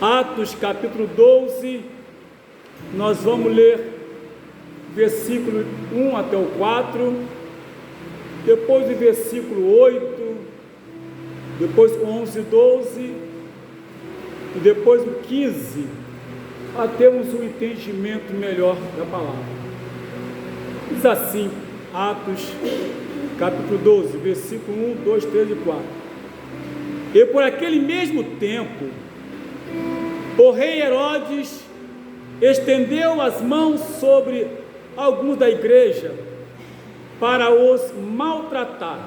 Atos capítulo 12, nós vamos ler versículo 1 até o 4, depois o versículo 8, depois o 11 e 12, e depois o 15, para termos um entendimento melhor da palavra. Diz assim, Atos capítulo 12, versículo 1, 2, 3 e 4. E por aquele mesmo tempo, o rei Herodes estendeu as mãos sobre alguns da igreja para os maltratar,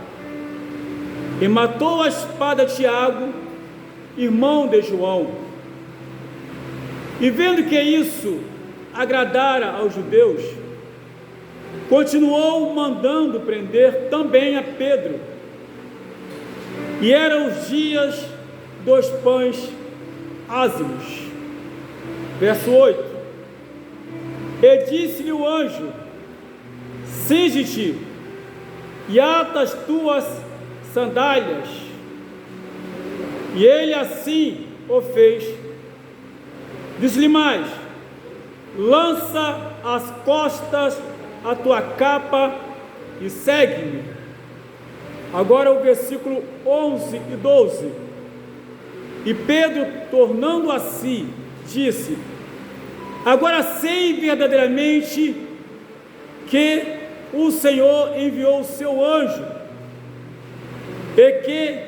e matou a espada Tiago, irmão de João. E vendo que isso agradara aos judeus, continuou mandando prender também a Pedro. E eram os dias dos pães ázimos. Verso 8. E disse-lhe o anjo: cinge-te e ata as tuas sandálias. E ele assim o fez. Disse-lhe mais: lança às costas a tua capa e segue-me. Agora o versículo 11 e 12. E Pedro, tornando a si, disse: agora sei verdadeiramente que o Senhor enviou o seu anjo, e que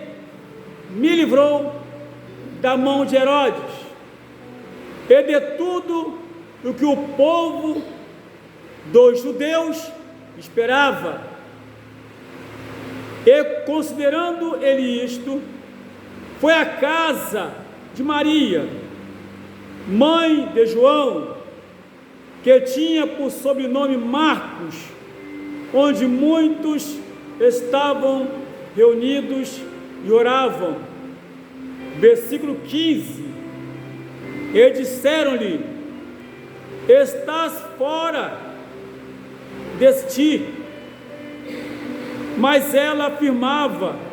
me livrou da mão de Herodes, e de tudo o que o povo dos judeus esperava. E considerando ele isto, foi à casa de Maria, mãe de João, que tinha por sobrenome Marcos, onde muitos estavam reunidos e oravam. Versículo 15. E disseram-lhe: estás fora de ti. Mas ela afirmava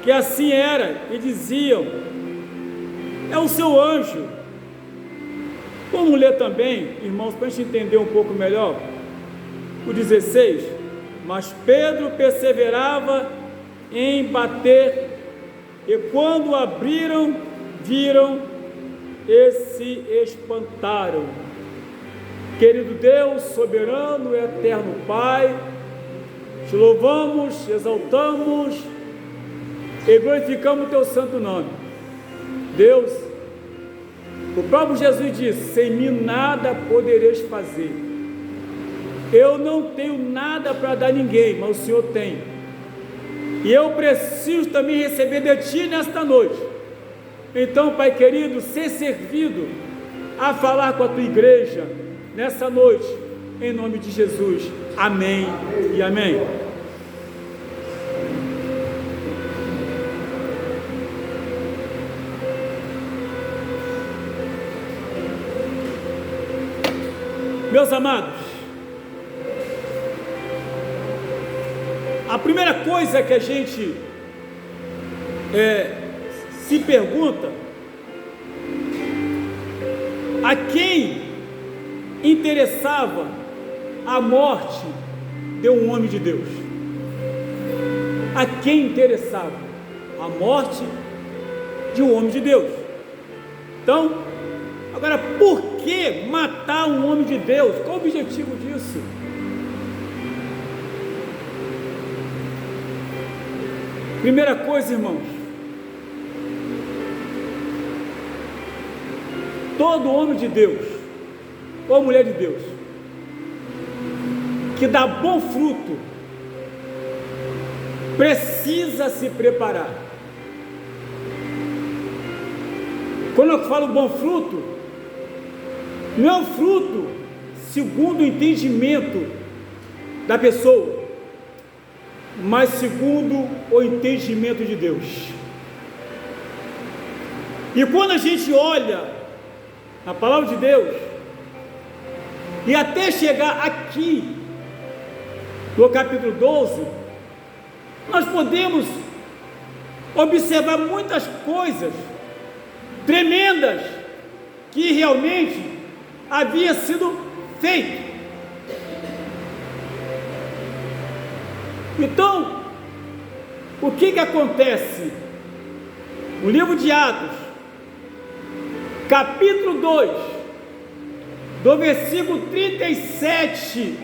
que assim era, e diziam: é o seu anjo. Vamos ler também, irmãos, para a gente entender um pouco melhor, o 16. Mas Pedro perseverava em bater, e quando abriram, viram e se espantaram. Querido Deus, soberano e eterno Pai, te louvamos, exaltamos e glorificamos o teu santo nome. Deus, o próprio Jesus disse: sem mim nada podereis fazer. Eu não tenho nada para dar a ninguém, mas o Senhor tem. E eu preciso também receber de ti nesta noite. Então, Pai querido, ser servido a falar com a tua igreja nessa noite, em nome de Jesus. Amém e amém. Meus amados, a primeira coisa que a gente se pergunta: a quem interessava a morte de um homem de Deus? A quem interessava a morte de um homem de Deus? Então, agora, por que matar um homem de Deus? Qual o objetivo disso? Primeira coisa, irmãos, todo homem de Deus ou mulher de Deus que dá bom fruto precisa se preparar. Quando eu falo bom fruto, não é um fruto segundo o entendimento da pessoa, mas segundo o entendimento de Deus. E quando a gente olha a palavra de Deus, e até chegar aqui no capítulo 12, nós podemos observar muitas coisas tremendas que realmente havia sido feito. Então, o que acontece? O livro de Atos, capítulo 2, do versículo 37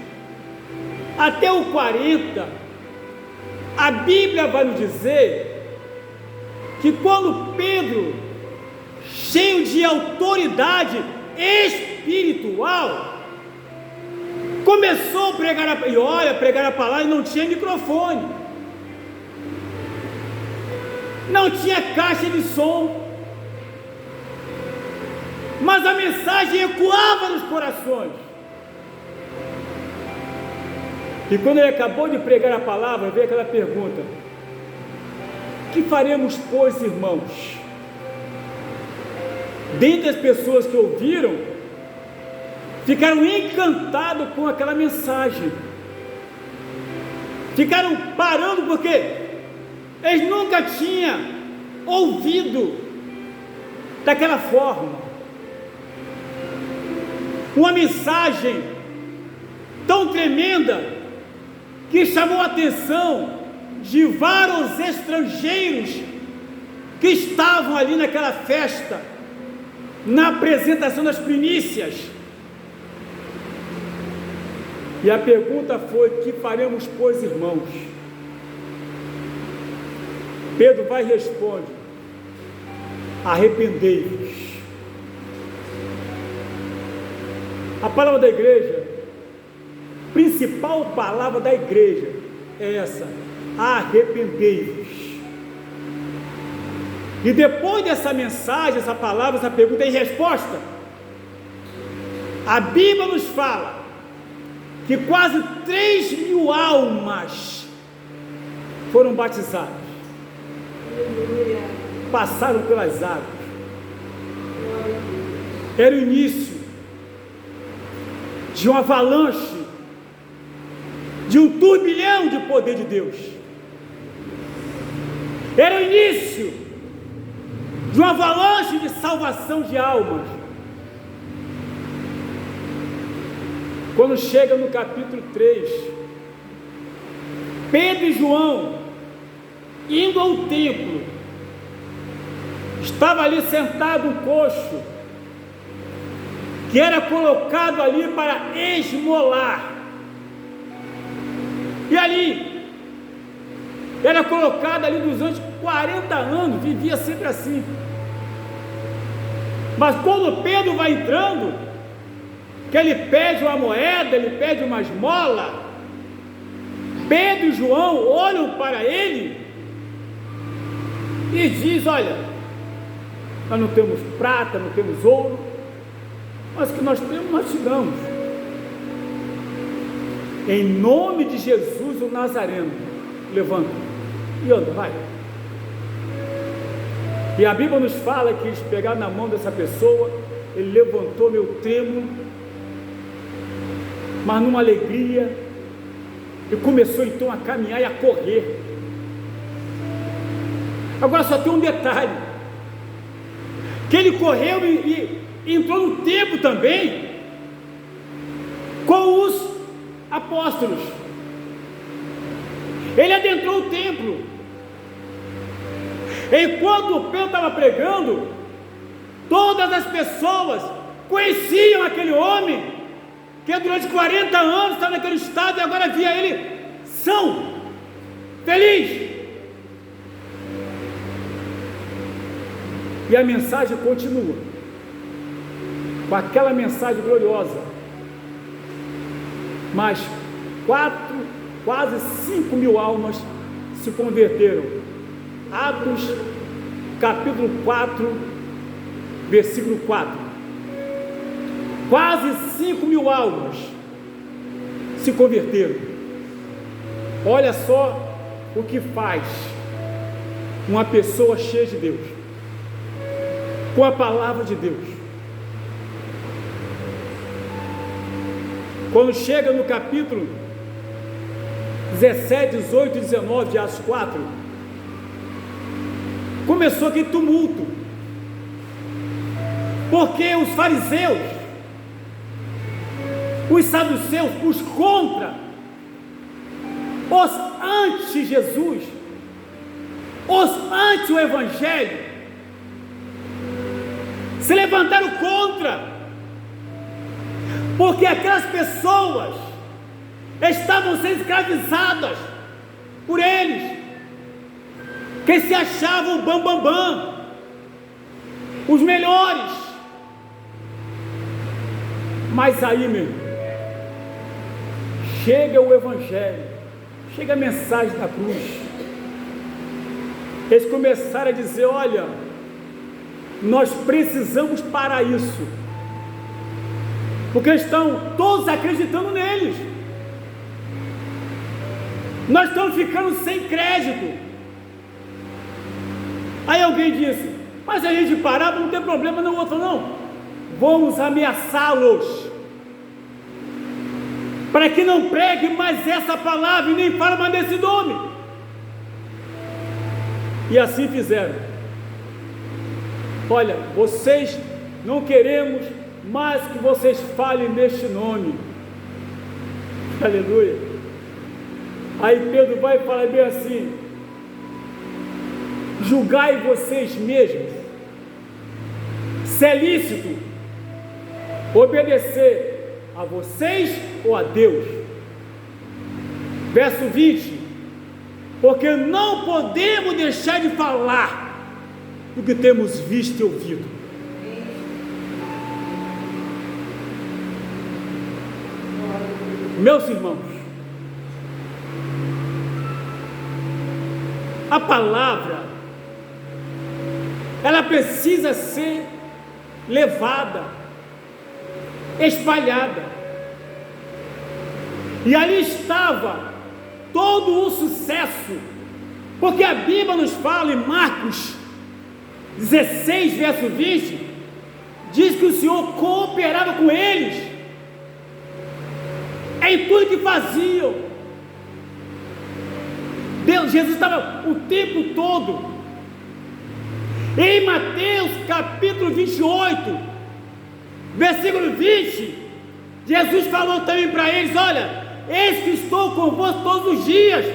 até o 40, a Bíblia vai nos dizer que quando Pedro, cheio de autoridade espiritual, começou a pregar a palavra e não tinha microfone, não tinha caixa de som, mas a mensagem ecoava nos corações. E quando ele acabou de pregar a palavra, veio aquela pergunta: que faremos, pois, irmãos? Dentre as pessoas que ouviram, ficaram encantados com aquela mensagem, ficaram parando, porque eles nunca tinham ouvido daquela forma uma mensagem tão tremenda, que chamou a atenção de vários estrangeiros que estavam ali naquela festa, na apresentação das primícias. E a pergunta foi: que faremos, pois, irmãos? Pedro vai e responde: arrependei-vos. A palavra da igreja, principal palavra da igreja é essa: arrependei-vos. E depois dessa mensagem, essa palavra, essa pergunta e resposta, a Bíblia nos fala que quase 3.000 almas foram batizadas, passaram pelas águas. Era o início de uma avalanche, de um turbilhão de poder de Deus. Era o início de uma avalanche de salvação de almas. Quando chega no capítulo 3, Pedro e João, indo ao templo, estava ali sentado um coxo, que era colocado ali para esmolar, e ali, era colocado ali durante 40 anos, vivia sempre assim. Mas quando Pedro vai entrando, que ele pede uma moeda, ele pede uma esmola, Pedro e João olham para ele e diz: olha, nós não temos prata, não temos ouro, mas o que nós temos, nós te damos. Em nome de Jesus o Nazareno, levanta e anda, vai. E a Bíblia nos fala que eles pegaram na mão dessa pessoa, ele levantou meio trêmulo, mas numa alegria, e começou então a caminhar e a correr. Agora só tem um detalhe, que ele correu e entrou no templo também, com os apóstolos. Ele adentrou o templo. Enquanto Pedro estava pregando, todas as pessoas conheciam aquele homem, que durante 40 anos estava naquele estado, e agora via ele são, feliz. E a mensagem continua, com aquela mensagem gloriosa. Mas quase 5.000 almas se converteram. Atos capítulo 4, versículo 4. Quase 5.000 almas se converteram. Olha só o que faz uma pessoa cheia de Deus, com a palavra de Deus. Quando chega no capítulo 17, 18 e 19 de Atos 4, começou aquele tumulto. Porque os fariseus, os saduceus, os contra, os anti-Jesus, os anti-evangelho, se levantaram contra, porque aquelas pessoas estavam sendo escravizadas por eles, que se achavam bambambam, os melhores. Mas aí, meu irmão, chega o evangelho, chega a mensagem da cruz, eles começaram a dizer: olha, nós precisamos parar isso, porque estão todos acreditando neles, nós estamos ficando sem crédito. Aí alguém disse: mas se a gente parar, não tem problema. Não, outro não, vamos ameaçá-los, para que não pregue mais essa palavra e nem fale mais desse nome. E assim fizeram. Olha, vocês não queremos mais que vocês falem neste nome. Aleluia. Aí Pedro vai falar bem assim: julgai vocês mesmos se é lícito obedecer a vocês ou a Deus. Verso 20: porque não podemos deixar de falar do que temos visto e ouvido. Meus irmãos, a palavra, ela precisa ser levada, espalhada. E ali estava todo o sucesso, porque a Bíblia nos fala em Marcos 16, verso 20, diz que o Senhor cooperava com eles em tudo que faziam. Jesus estava o tempo todo. Em Mateus capítulo 28, versículo 20, Jesus falou também para eles: olha, eis que estou convosco todos os dias,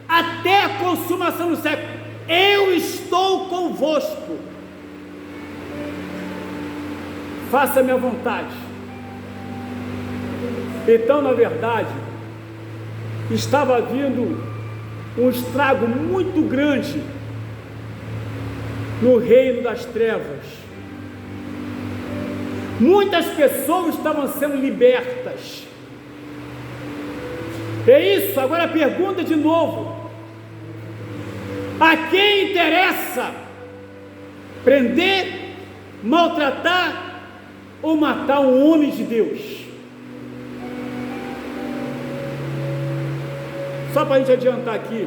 até a consumação do século. Eu estou convosco, faça a minha vontade. Então, na verdade, estava vindo um estrago muito grande no reino das trevas. Muitas pessoas estavam sendo libertas. É isso. Agora a pergunta de novo: a quem interessa prender, maltratar ou matar um homem de Deus? Só para a gente adiantar aqui,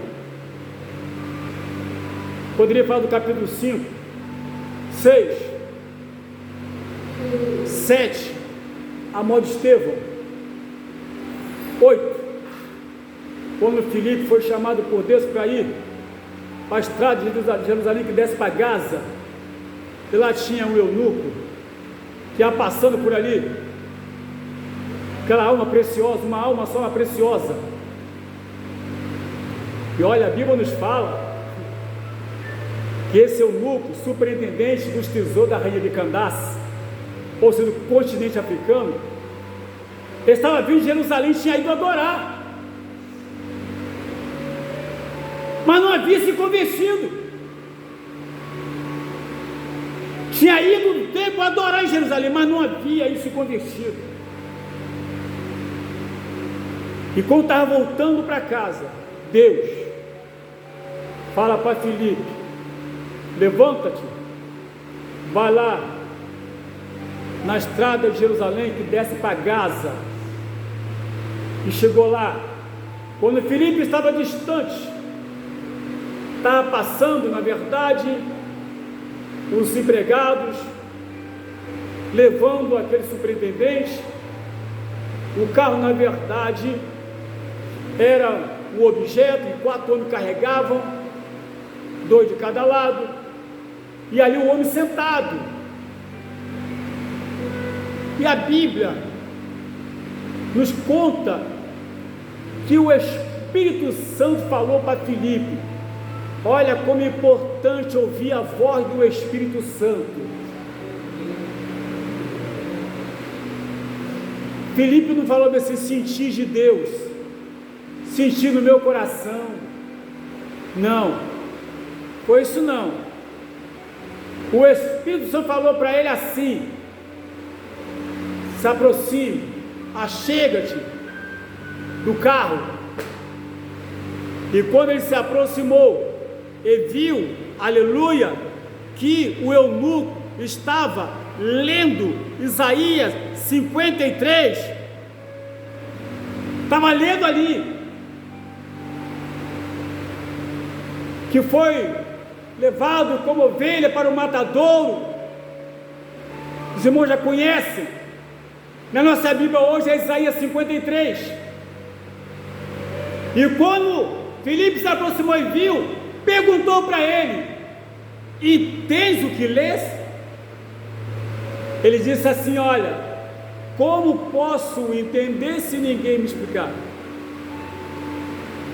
poderia falar do capítulo 5, 6, 7, a morte de Estevão, 8, quando Filipe foi chamado por Deus para ir para a estrada de Jerusalém que desce para Gaza, e lá tinha um eunuco que ia passando por ali, aquela alma preciosa, uma alma só, uma preciosa. E olha, a Bíblia nos fala que esse eunuco, superintendente dos tesouros da rainha de Candace, ou seja, do continente africano, estava vindo de Jerusalém e tinha ido adorar, mas não havia se convertido. Tinha ido no templo adorar em Jerusalém, mas não havia se convertido. E quando estava voltando para casa, Deus fala para Filipe: levanta-te, vai lá na estrada de Jerusalém que desce para Gaza. E chegou lá, quando Filipe estava distante, estava passando, na verdade, os empregados levando aquele superintendente. O carro, na verdade, era o objeto, e 4 homens carregavam, 2 de cada lado, e ali o homem sentado. E a Bíblia nos conta que o Espírito Santo falou para Filipe. Olha como é importante ouvir a voz do Espírito Santo. Filipe não falou desse sentir de Deus, sentir no meu coração. Não, foi isso não. O Espírito Santo falou para ele assim: se aproxime, achega-te do carro. E quando ele se aproximou e viu, aleluia, que o eunuco estava lendo Isaías 53, estava lendo ali, que foi levado como ovelha para o matadouro. Os irmãos já conhecem, na nossa Bíblia hoje é Isaías 53, e quando Filipe se aproximou e viu, perguntou para ele: e tens o que lês? Ele disse assim: olha, como posso entender se ninguém me explicar?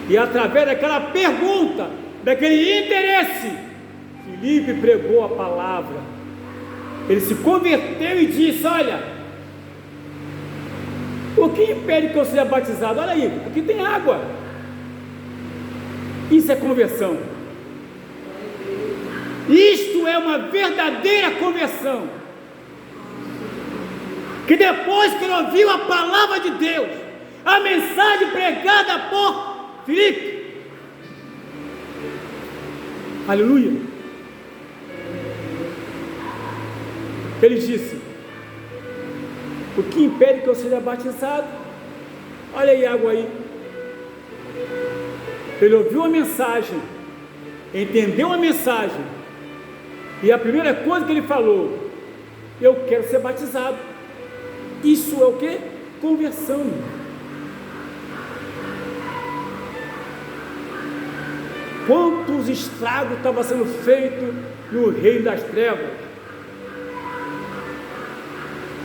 E através daquela pergunta, daquele interesse, Filipe pregou a palavra. Ele se converteu e disse: olha, o que impede que eu seja batizado? Olha aí, aqui tem água. Isso é conversão. Isto é uma verdadeira conversão. Que depois que ele ouviu a palavra de Deus, a mensagem pregada por Filipe, aleluia, ele disse: o que impede que eu seja batizado? Olha aí a água aí. Ele ouviu a mensagem, entendeu a mensagem, e a primeira coisa que ele falou: eu quero ser batizado. Isso é o que? Conversão. Quantos estragos estavam sendo feitos no reino das trevas.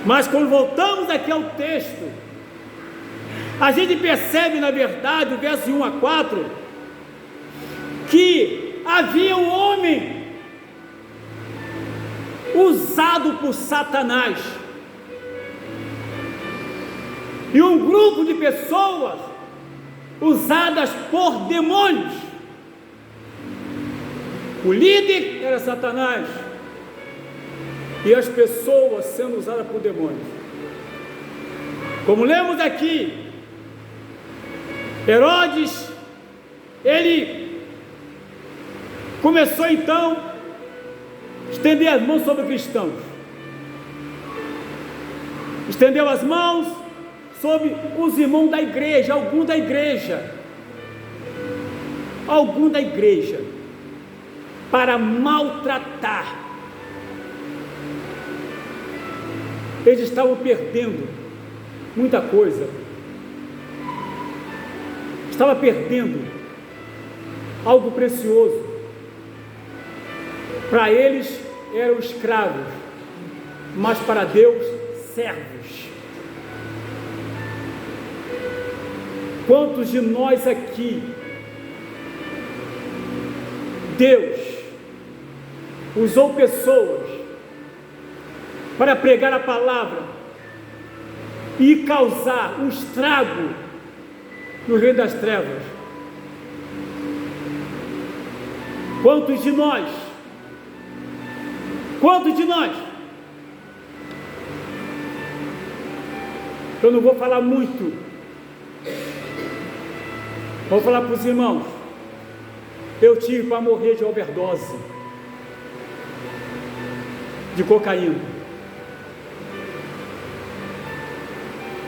Mas quando voltamos aqui ao texto, a gente percebe, na verdade, o verso 1 a 4, que havia um homem usado por Satanás, e um grupo de pessoas usadas por demônios. O líder era Satanás, e as pessoas sendo usadas por demônios. Como lemos aqui, Herodes, ele começou então a estender as mãos sobre cristãos, estendeu as mãos sobre os irmãos da igreja, algum da igreja, para maltratar. Eles estavam perdendo muita coisa, estava perdendo algo precioso. Para eles eram escravos, mas para Deus, servos. Quantos de nós aqui, Deus usou pessoas para pregar a palavra e causar um estrago no reino das trevas? Quantos de nós? Eu não vou falar muito, vou falar para os irmãos. Eu tive para morrer de overdose de cocaína.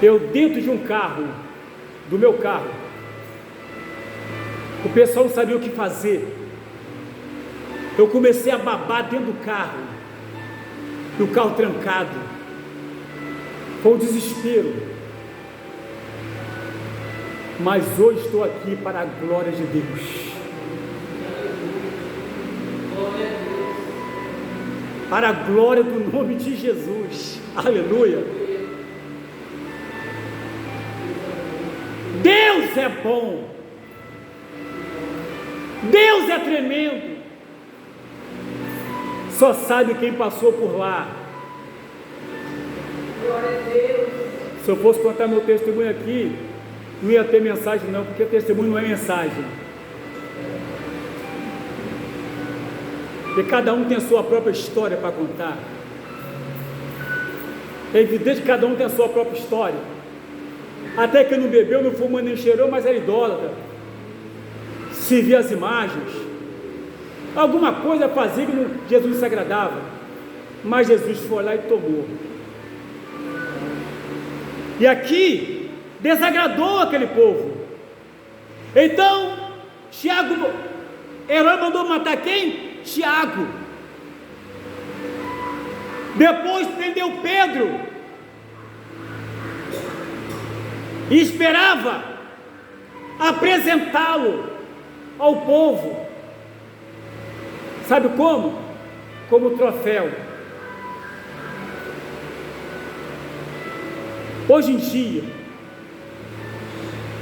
Eu dentro de um carro, do meu carro, o pessoal não sabia o que fazer. Eu comecei a babar dentro do carro, e o carro trancado. Foi um desespero. Mas hoje estou aqui para a glória de Deus. Para a glória do nome de Jesus. Aleluia. Deus é bom, Deus é tremendo. Só sabe quem passou por lá. Glória a Deus. Se eu fosse contar meu testemunho aqui, não ia ter mensagem não, porque testemunho não é mensagem. Porque cada um tem a sua própria história para contar. É evidente que cada um tem a sua própria história. Até que não bebeu, não fumou, nem cheirou, mas era idólatra. Se via as imagens. Alguma coisa fazia que Jesus se agradava. Mas Jesus foi lá e tomou. E aqui desagradou aquele povo. Então, Herodes mandou matar quem? Tiago. Depois prendeu Pedro. E esperava apresentá-lo ao povo. Sabe como? Como troféu. Hoje em dia,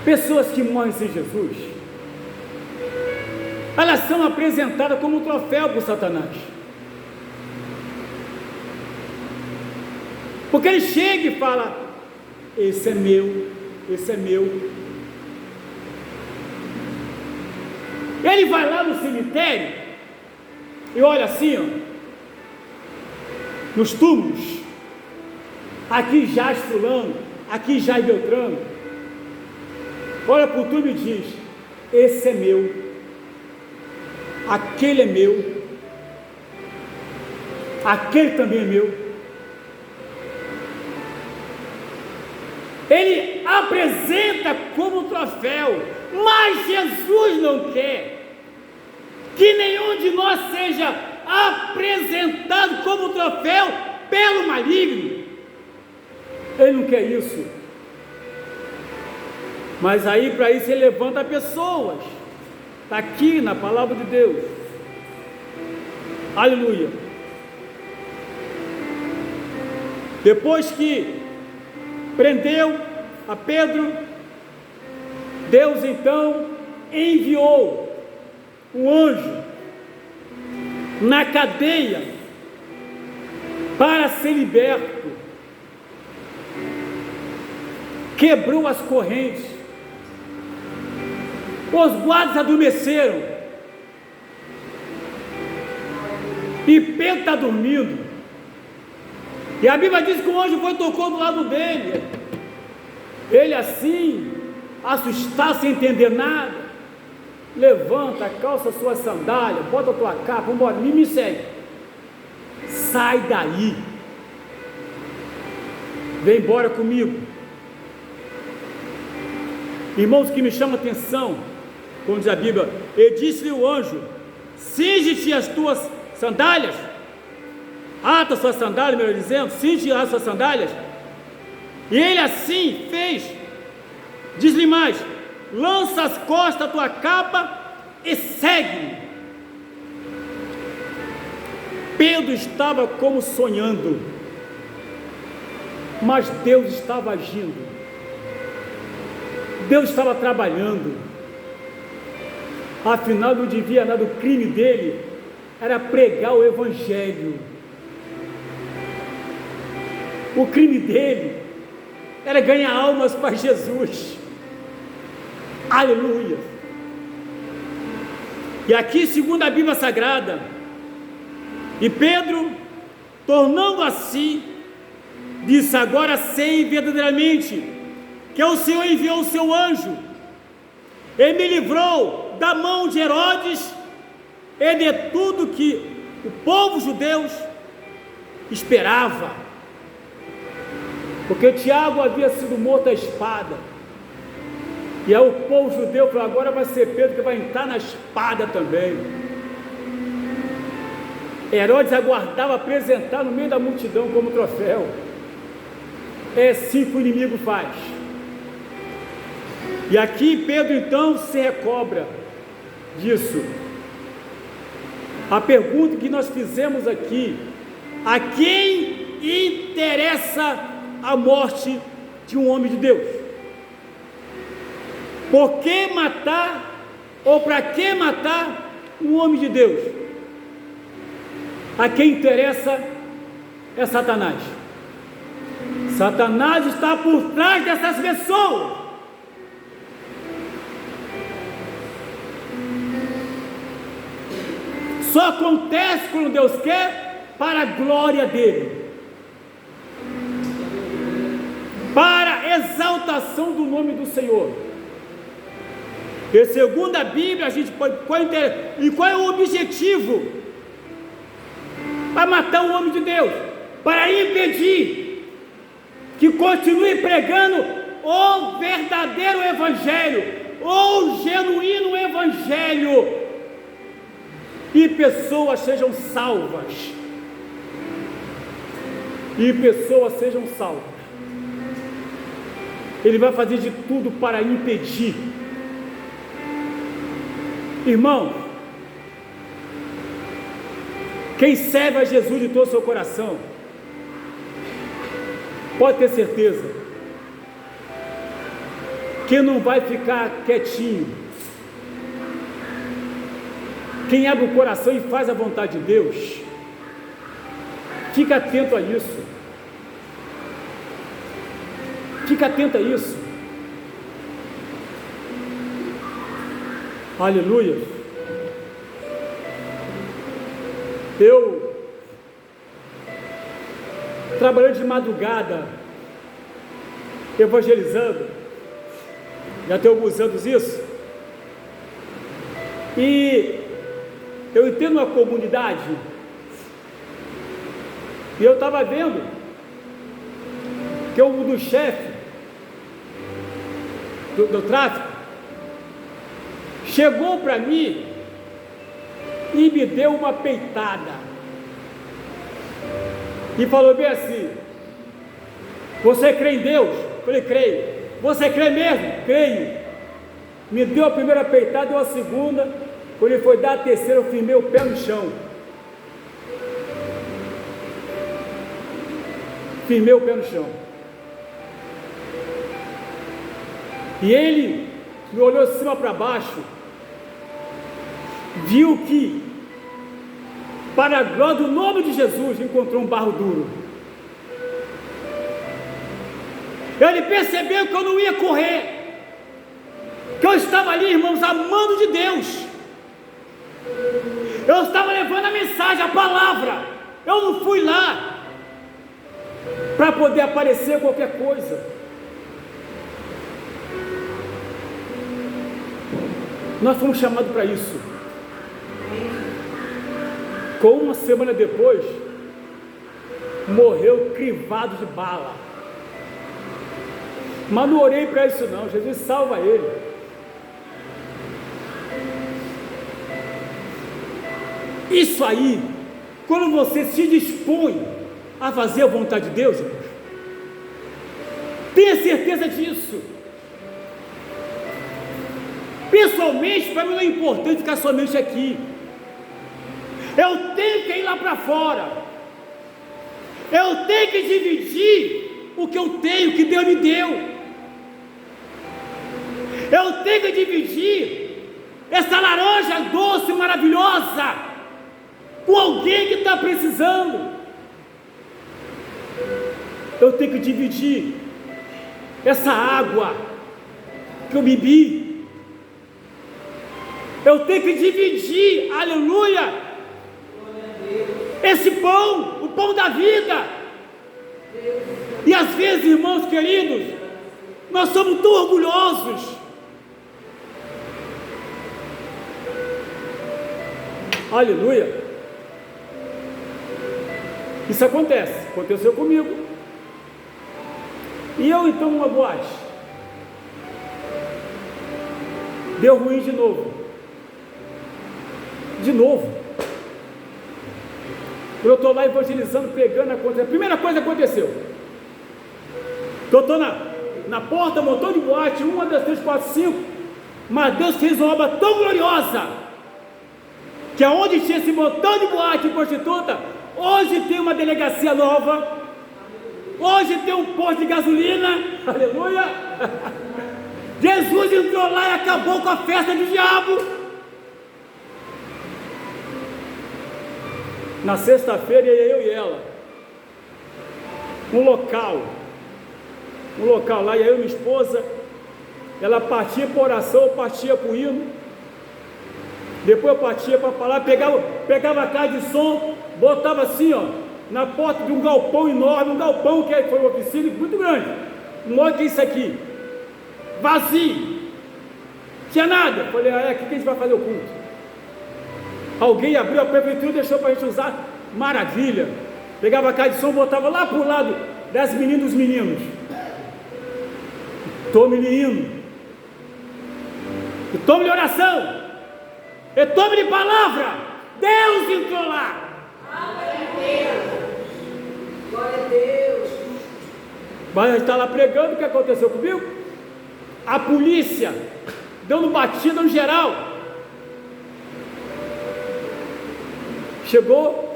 pessoas que morrem sem Jesus, elas são apresentadas como troféu por Satanás. Porque ele chega e fala: esse é meu, esse é meu. Ele vai lá no cemitério e olha assim, ó, nos túmulos. Aqui jaz fulano, aqui jaz Beltrano. Olha para o túmulo e diz: esse é meu, aquele é meu, aquele também é meu. Ele apresenta como troféu, mas Jesus não quer que nenhum de nós seja apresentado como troféu pelo maligno. Ele não quer isso. Mas aí, para isso, ele levanta pessoas. Está aqui na palavra de Deus. Aleluia. Depois que prendeu a Pedro, Deus então enviou um anjo na cadeia para ser liberto. Quebrou as correntes. Os guardas adormeceram. E Pedro está dormindo. E a Bíblia diz que o anjo foi e tocou do lado dele. Ele assim, assustado, sem entender nada, levanta, calça sua sandália, bota a tua capa, vamos embora, me segue. Sai daí. Vem embora comigo. Irmãos, que me chama a atenção, como diz a Bíblia, e disse-lhe o anjo: cinge-te as tuas sandálias, ata as suas sandálias, melhor dizendo, cinge as suas sandálias. E ele assim fez. Diz-lhe mais: lança as costas a tua capa e segue-me. Pedro estava como sonhando, mas Deus estava agindo. Deus estava trabalhando. Afinal, não devia nada. O crime dele era pregar o Evangelho. O crime dele era ganhar almas para Jesus. Aleluia. E aqui, segundo a Bíblia Sagrada, e Pedro, tornando assim, disse: agora sei verdadeiramente que o Senhor enviou o seu anjo, ele me livrou da mão de Herodes e de tudo que o povo judeu esperava, porque Tiago havia sido morto à espada, e aí o povo judeu falou: agora vai ser Pedro que vai entrar na espada também. Herodes aguardava apresentar no meio da multidão como troféu. É assim que o inimigo faz. E aqui Pedro então se recobra disso. A pergunta que nós fizemos aqui: a quem interessa a morte de um homem de Deus? Por que matar, ou para que matar um homem de Deus? A quem interessa é Satanás. Satanás está por trás dessas pessoas. Só acontece quando Deus quer, para a glória dele, para a exaltação do nome do Senhor. E segundo a Bíblia, a gente pode, e qual é o objetivo? Para matar o homem de Deus, para impedir que continue pregando o verdadeiro Evangelho, o genuíno Evangelho, e pessoas sejam salvas. Ele vai fazer de tudo para impedir. Irmão, quem serve a Jesus de todo o seu coração, pode ter certeza que não vai ficar quietinho. Quem abre o coração e faz a vontade de Deus, fica atento a isso. Fica atento a isso. Aleluia. Eu, trabalhando de madrugada, evangelizando, já tem alguns anos isso, e eu entendo uma comunidade, e eu estava vendo que um do chefe do tráfico chegou para mim e me deu uma peitada e falou bem assim: você crê em Deus? Eu falei: creio. Você crê mesmo? Creio. Me deu a primeira peitada, deu a segunda. Quando ele foi dar a terceira, eu firmei o pé no chão. Firmei o pé no chão. E ele me olhou de cima para baixo, viu que, para a glória do nome de Jesus, encontrou um barro duro. Ele percebeu que eu não ia correr, que eu estava ali, irmãos, amando de Deus. Eu estava levando a mensagem, a palavra. Eu não fui lá para poder aparecer qualquer coisa. Nós fomos chamados para isso. Com uma semana depois, morreu crivado de bala. Mas não orei para isso não. Jesus salva ele. Isso aí, quando você se dispõe a fazer a vontade de Deus, irmãos, tenha certeza disso. Pessoalmente, para mim não é importante ficar somente aqui. Eu tenho que ir lá para fora. Eu tenho que dividir o que eu tenho, que Deus me deu. Eu tenho que dividir essa laranja doce, maravilhosa, com alguém que está precisando. Eu tenho que dividir essa água que eu bebi. Eu tenho que dividir, aleluia, esse pão, o pão da vida. E às vezes, irmãos queridos, nós somos tão orgulhosos. Aleluia. Isso aconteceu comigo. E eu então numa boate, deu ruim de novo. Eu estou lá evangelizando, pregando, a primeira coisa que aconteceu, eu estou na porta, montão de boate, 1, 2, 3, 4, 5, mas Deus fez uma obra tão gloriosa, que aonde tinha esse montão de boate e prostituta, hoje tem uma delegacia nova, hoje tem um posto de gasolina, aleluia, Jesus entrou lá e acabou com a festa do diabo. Na sexta-feira ia eu e ela, um local lá, ia eu e minha esposa. Ela partia para oração, eu partia para o hino, depois eu partia para falar, pegava a caixa de som, botava assim, ó, na porta de um galpão enorme, um galpão que foi uma oficina muito grande, maior que isso aqui, vazio, tinha nada. Falei, aqui que a gente vai fazer o culto. Alguém abriu, a prefeitura deixou para a gente usar, maravilha. Pegava a caixa de som, botava lá para o lado das meninas, dos meninos. Tome-lhe hino, e tome-lhe oração, e tome-lhe palavra. Deus entrou lá. Glória a Deus. Mas a gente está lá pregando. O que aconteceu comigo? A polícia dando batida no geral. Chegou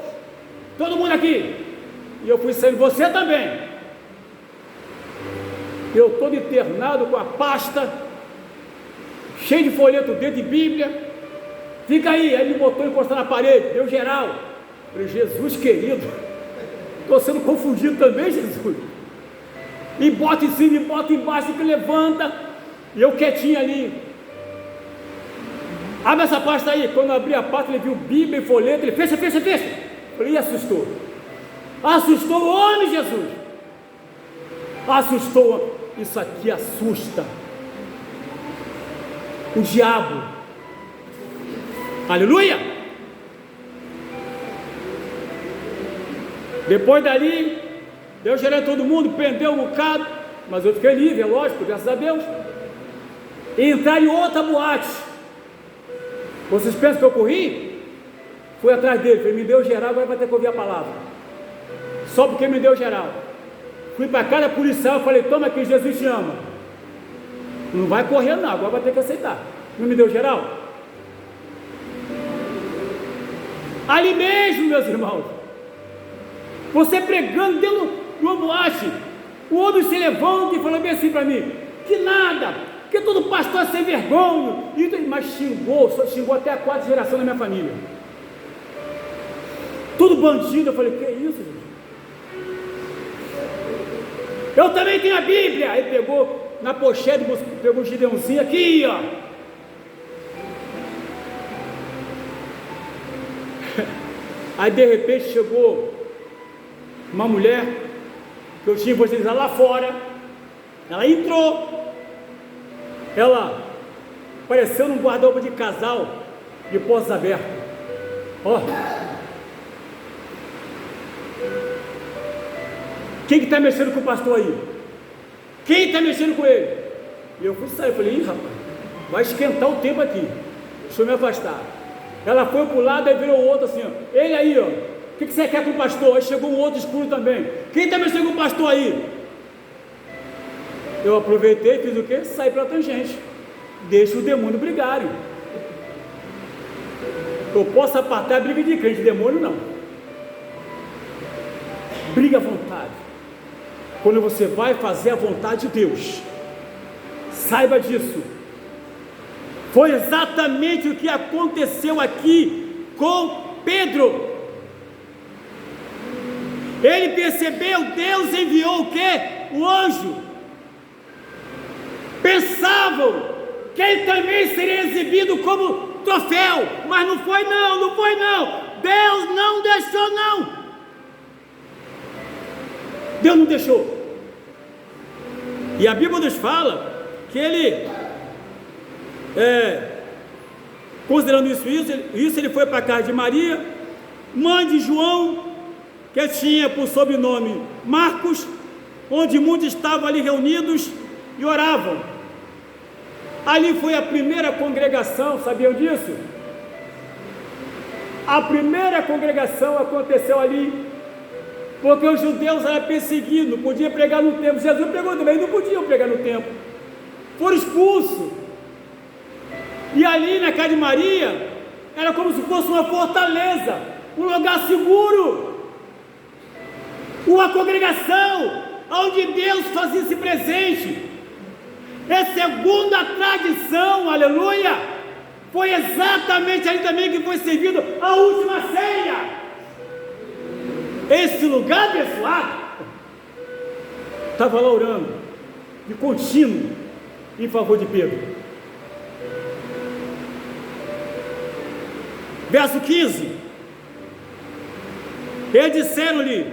todo mundo aqui, e eu fui saindo, você também. Eu todo internado com a pasta, cheio de folheto dentro de Bíblia. Fica aí, ele me botou encostar na parede, deu geral. Falei, Jesus querido, estou sendo confundido também, Jesus. E bota em cima, e bota embaixo, que levanta, e eu quietinho ali. Abre essa pasta aí. Quando eu abri a pasta, ele viu Bíblia e folheto, ele fecha. Falei, assustou o homem, Jesus, assustou. Isso aqui assusta o diabo. Aleluia. Depois dali, Deus gerou todo mundo, prendeu um bocado, mas eu fiquei livre, é lógico, graças a Deus. E entrar em outra boate. Vocês pensam que eu corri? Fui atrás dele, falei, me deu geral, agora vai ter que ouvir a palavra. Só porque me deu geral. Fui para cada policial, falei, toma aqui, Jesus te ama. Não vai correr não, agora vai ter que aceitar. Não me deu geral? Ali mesmo, meus irmãos, você pregando dentro de uma boate, o homem se levanta e falou bem assim para mim, que nada, que todo pastor é sem vergonha, mas xingou até a quarta geração da minha família. Tudo bandido. Eu falei, que isso, gente? Eu também tenho a Bíblia. Aí pegou na pochete, pegou um Gideãozinho aqui, ó. Aí de repente chegou uma mulher que eu tinha evangelizado lá fora. Ela entrou, ela apareceu num guarda-roupa de casal de portas abertas. Ó, quem que está mexendo com o pastor aí? Quem está mexendo com ele? E eu fui sair, falei, ih, rapaz, vai esquentar o tempo aqui, deixa eu me afastar. Ela foi para o lado, aí virou outro assim, ó. Ele aí, ó, o que você quer com o pastor? Aí chegou um outro escuro também. Quem está mexendo com o pastor aí? Eu aproveitei, fiz o quê? Saí para a tangente. Deixa o demônio brigarem. Eu posso apartar a briga de crente, demônio não. Briga à vontade. Quando você vai fazer a vontade de Deus, saiba disso. Foi exatamente o que aconteceu aqui com Pedro. Ele percebeu, Deus enviou o quê? O anjo. Pensavam que ele também seria exibido como troféu, mas não foi não. Deus não deixou não. Deus não deixou. E a Bíblia nos fala que ele, considerando isso, ele foi para a casa de Maria, mãe de João, que tinha por sobrenome Marcos, onde muitos estavam ali reunidos e oravam. Ali foi a primeira congregação, sabiam disso? A primeira congregação aconteceu ali, porque os judeus eram perseguidos, não podiam pregar no templo. Jesus pregou também, não podiam pregar no templo, foram expulsos. E ali na casa de Maria, era como se fosse uma fortaleza, um lugar seguro, uma congregação, onde Deus fazia-se presente. é segundo a tradição, aleluia. Foi exatamente ali também que foi servido a última ceia. Esse lugar abençoado estava lá orando de contínuo em favor de Pedro. Verso 15: eles disseram-lhe: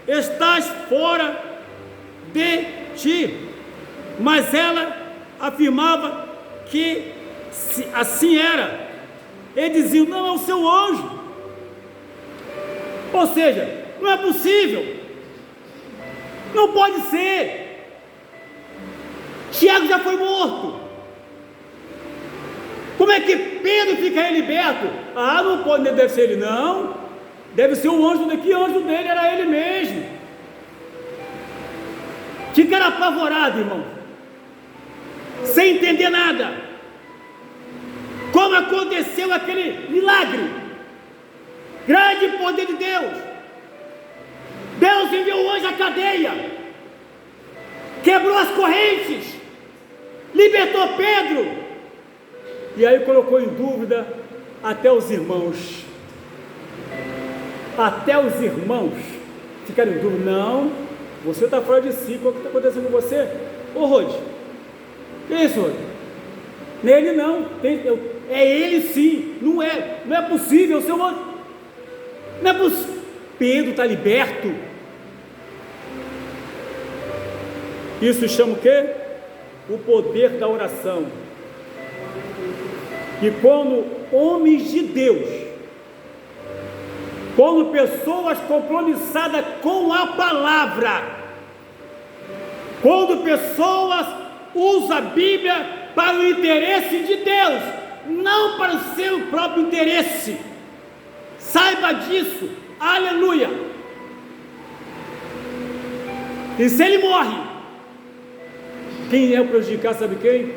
estás fora de ti. Mas ela afirmava que assim era. Eles diziam: não, é o seu anjo. Ou seja, não é possível, não pode ser. Tiago já foi morto. Como é que Pedro fica aí liberto? Ah, não pode, deve ser ele, não. Deve ser o anjo daqui, o anjo dele era ele mesmo. Ficaram apavorados, irmão, sem entender nada. Como aconteceu aquele milagre, grande poder de Deus. Deus enviou o anjo à cadeia, quebrou as correntes, libertou Pedro, e aí colocou em dúvida até os irmãos. Até os irmãos ficaram em dúvida. Não, você está fora de si. O que está acontecendo com você? Ô Rode, que é isso, Rode? Não é ele não, é ele sim. Não é possível, o seu anjo. Não é possível. Pedro está liberto. Isso chama o quê? O poder da oração. E quando homens de Deus, quando pessoas compromissadas com a palavra, quando pessoas usam a Bíblia para o interesse de Deus, não para o seu próprio interesse, saiba disso, aleluia. E se ele morre, quem é o prejudicado, sabe quem?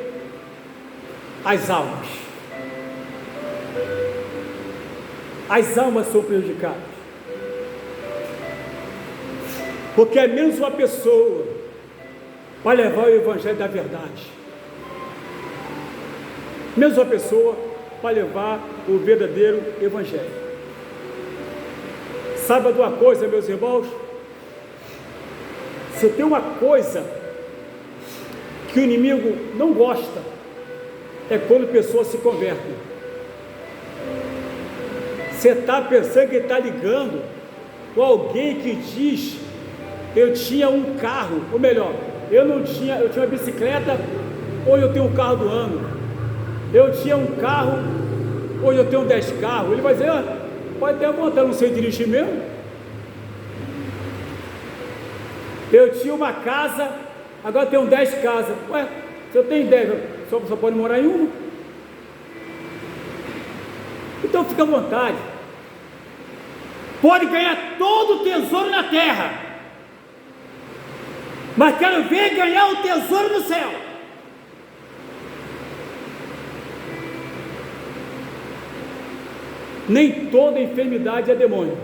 As almas. As almas são prejudicadas, porque é menos uma pessoa para levar o evangelho da verdade, menos uma pessoa para levar o verdadeiro evangelho. Saiba de uma coisa, meus irmãos, se tem uma coisa que o inimigo não gosta, é quando pessoas se convertem. Você está pensando que está ligando com alguém que diz: eu tinha um carro, ou melhor, eu tinha uma bicicleta, hoje eu tenho um carro do ano. Eu tinha um carro, hoje eu tenho 10 carros. Ele vai dizer: pode ter vontade, não sei dirigir mesmo. Eu tinha uma casa, agora tenho 10 casas. Ué, se eu tenho 10, só pode morar em uma? Então fica à vontade. Pode ganhar todo o tesouro na terra, mas quero ver ganhar o tesouro no céu. Nem toda enfermidade é demônio.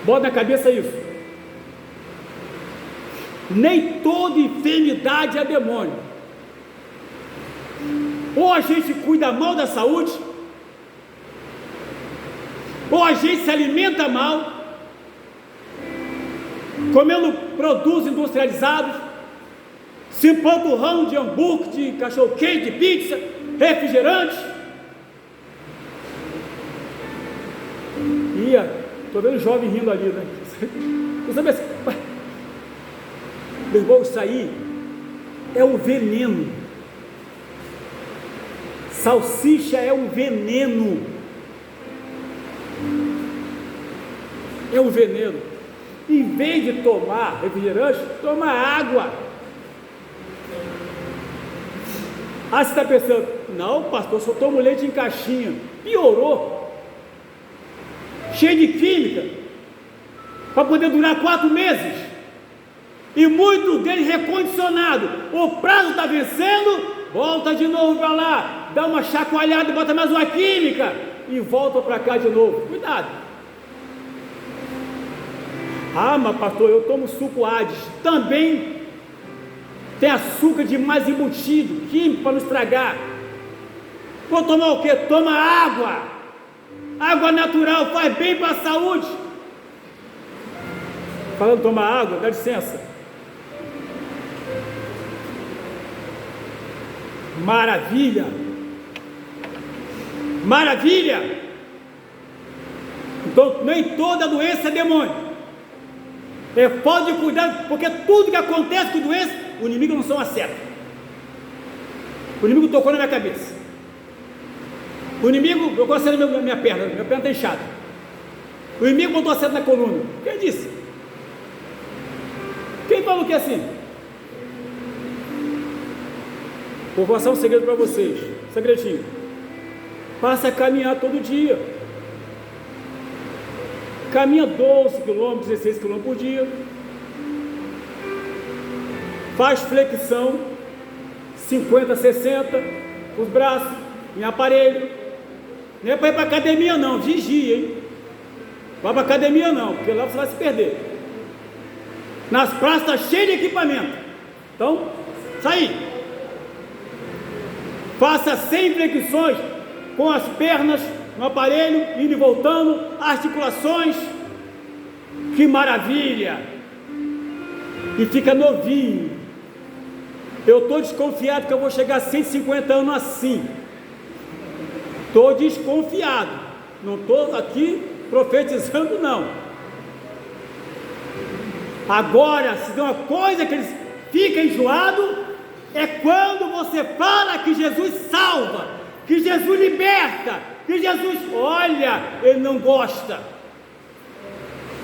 Bota na cabeça isso. Nem toda enfermidade é demônio. Ou a gente cuida mal da saúde, ou a gente se alimenta mal, comendo produtos industrializados, se empanturrando de hambúrguer, de cachorro-quente, de pizza, refrigerante. Estou vendo jovem rindo ali, né? Você sabe assim, meu irmão, isso aí é um veneno. Salsicha é um veneno. É um veneno. Em vez de tomar refrigerante, toma água. Ah, você está pensando: não, pastor, só tomo leite em caixinha. Piorou. Cheio de química, para poder durar 4 meses, e muitos deles recondicionados. O prazo está vencendo, volta de novo para lá, dá uma chacoalhada e bota mais uma química, e volta para cá de novo. Cuidado. Ah, mas pastor, eu tomo suco Hades. Também tem açúcar demais embutido, químico para não estragar. Vou tomar o quê? Toma água. Água natural faz bem para a saúde. Falando tomar água, dá licença. Maravilha! Maravilha! Então, nem toda doença é demônio. Pode cuidar, porque tudo que acontece com doença, o inimigo não são a seta. O inimigo tocou na minha cabeça. O inimigo, eu gostei da minha perna está inchada. O inimigo botou a seta na coluna. Quem disse? Quem falou que é assim? Vou passar um segredo para vocês. Segredinho. Passa a caminhar todo dia. Caminha 12 km, 16 km por dia. Faz flexão 50, 60 os braços em aparelho. Não é para ir para academia não, vigia, hein? Vai para academia não, porque lá você vai se perder. Nas praças está cheio de equipamento. Então, sai. Faça 100 flexões com as pernas no aparelho, indo e voltando, articulações. Que maravilha! E fica novinho. Eu estou desconfiado que eu vou chegar a 150 anos assim. Estou desconfiado. Não estou aqui profetizando não. Agora, se tem uma coisa que eles ficam enjoados, é quando você fala que Jesus salva, que Jesus liberta, que Jesus, olha, ele não gosta.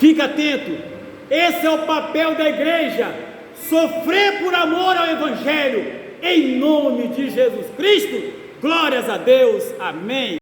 Fica atento. Esse é o papel da igreja, sofrer por amor ao Evangelho, em nome de Jesus Cristo. Glórias a Deus, amém.